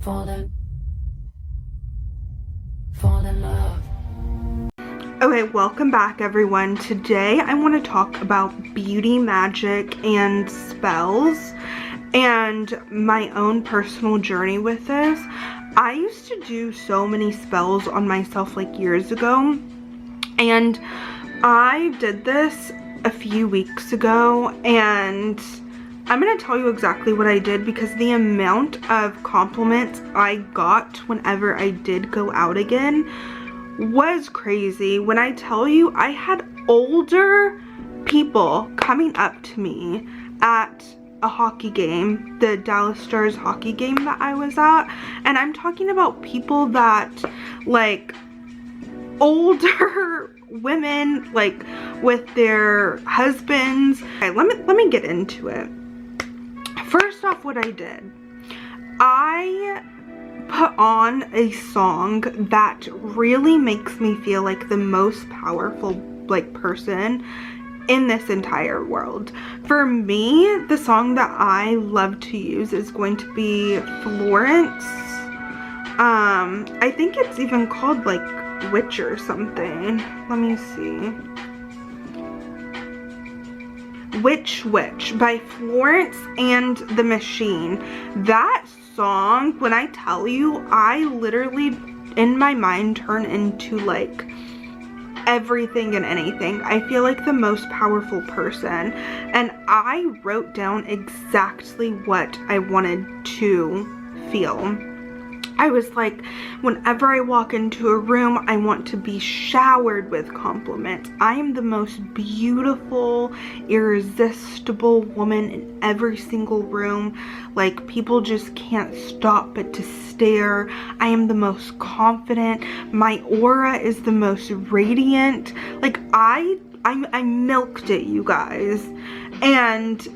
fall in love. Okay, welcome back everyone. Today I want to talk about beauty magic and spells and my own personal journey with this. I used to do so many spells on myself like years ago, and I did this a few weeks ago, and I'm going to tell you exactly what I did because the amount of compliments I got whenever I did go out again was crazy. When I tell you, I had older people coming up to me at a hockey game, the Dallas Stars hockey game that I was at, and I'm talking about people that, like, older women, like, with their husbands. Okay, let me get into it. First off, what I did, I put on a song that really makes me feel like the most powerful, like, person in this entire world. For me, the song that I love to use is going to be Florence. I think it's even called like Witch or something. Let me see. Witch by Florence and the Machine. That song, when I tell you, I literally in my mind turn into like everything and anything. I feel like the most powerful person, and I wrote down exactly what I wanted to feel. I was like, whenever I walk into a room, I want to be showered with compliments. I am the most beautiful, irresistible woman in every single room. Like, people just can't stop but to stare. I am the most confident. My aura is the most radiant. Like, I milked it, you guys. And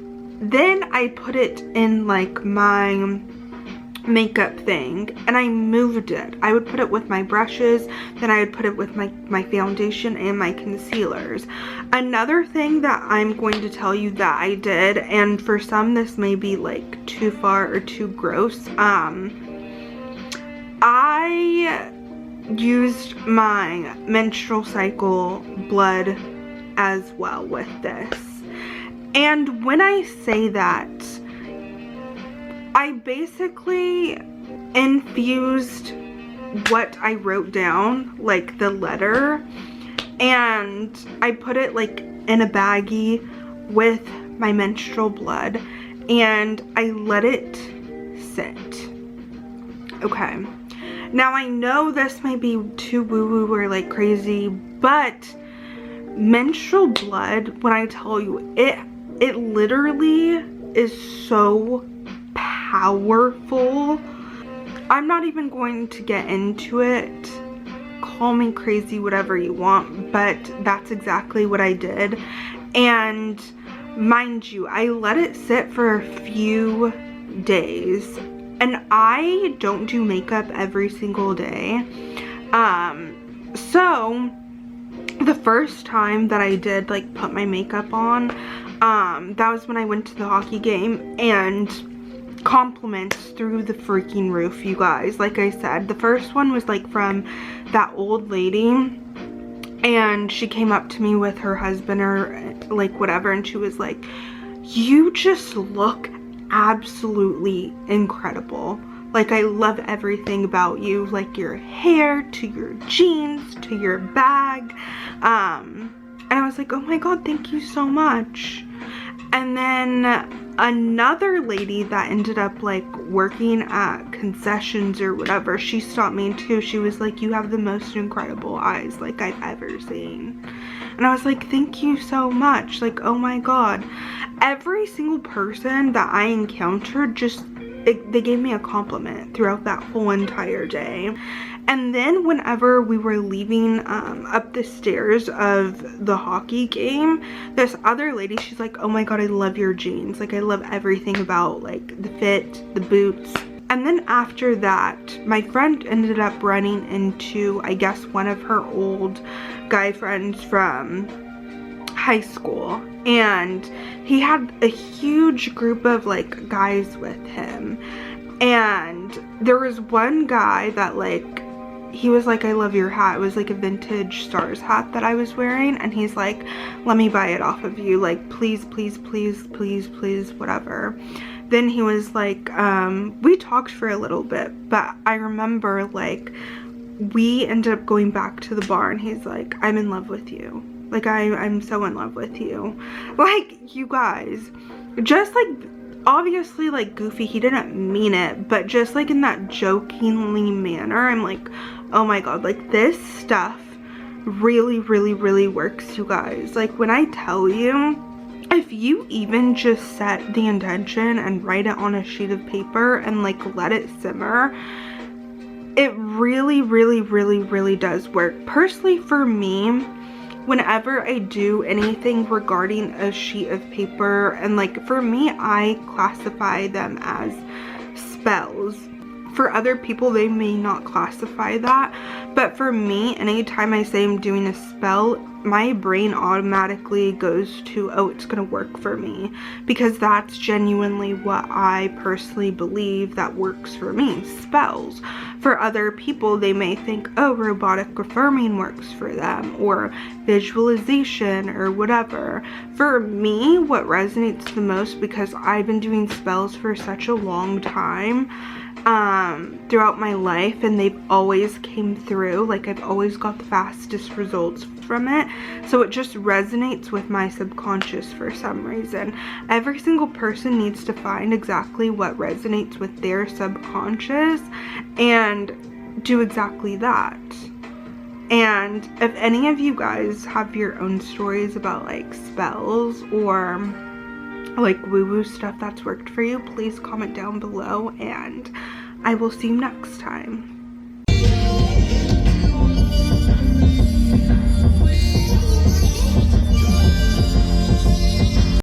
then I put it in like my makeup thing and I moved it. I would put it with my brushes, then I would put it with my foundation and my concealers. Another thing that I'm going to tell you that I did, and for some this may be like too far or too gross, I used my menstrual cycle blood as well with this. And when I say that, I basically infused what I wrote down, like the letter, and I put it like in a baggie with my menstrual blood, and I let it sit. Okay, now I know this might be too woo-woo or like crazy, but menstrual blood, when I tell you, it literally is so powerful. I'm not even going to get into it. Call me crazy, whatever you want, but that's exactly what I did. And mind you, I let it sit for a few days, and I don't do makeup every single day. So the first time that I did like put my makeup on, that was when I went to the hockey game, and compliments through the freaking roof, you guys. Like I said, the first one was like from that old lady, and she came up to me with her husband or like whatever, and she was like, you just look absolutely incredible. Like, I love everything about you, like your hair to your jeans to your bag. And I was like, oh my god, thank you so much. And then another lady that ended up like working at concessions or whatever, she stopped me too. She was like, you have the most incredible eyes like I've ever seen. And I was like, thank you so much. Like, oh my god. Every single person that I encountered, just they gave me a compliment throughout that whole entire day. And then whenever we were leaving up the stairs of the hockey game, this other lady, she's like, oh my god, I love your jeans. Like, I love everything about like the fit, the boots. And then after that, my friend ended up running into, I guess, one of her old guy friends from high school, and he had a huge group of like guys with him, And there was one guy that like, he was like, I love your hat. It was like a vintage stars hat that I was wearing, and he's like, let me buy it off of you, like please, please, please, please, please, whatever. Then he was like, we talked for a little bit, but I remember like we ended up going back to the bar, and he's like, I'm in love with you. Like I'm so in love with you. Like, you guys, just like, obviously like goofy, he didn't mean it, but just like in that jokingly manner, I'm like, oh my god, like this stuff really, really, really works, you guys. Like, when I tell you, if you even just set the intention and write it on a sheet of paper and like let it simmer, it really, really, really, really does work. Personally, for me, whenever I do anything regarding a sheet of paper, and like for me, I classify them as spells. For other people, they may not classify that, but for me, anytime I say I'm doing a spell, my brain automatically goes to, oh, it's gonna work for me, because that's genuinely what I personally believe that works for me, spells. For other people, they may think, oh, robotic affirming works for them, or visualization, or whatever. For me, what resonates the most, because I've been doing spells for such a long time, throughout my life, and they've always came through, like I've always got the fastest results from it, so it just resonates with my subconscious for some reason. Every single person needs to find exactly what resonates with their subconscious and do exactly that. And if any of you guys have your own stories about like spells or like woo-woo stuff that's worked for you, please comment down below, and I will see you next time.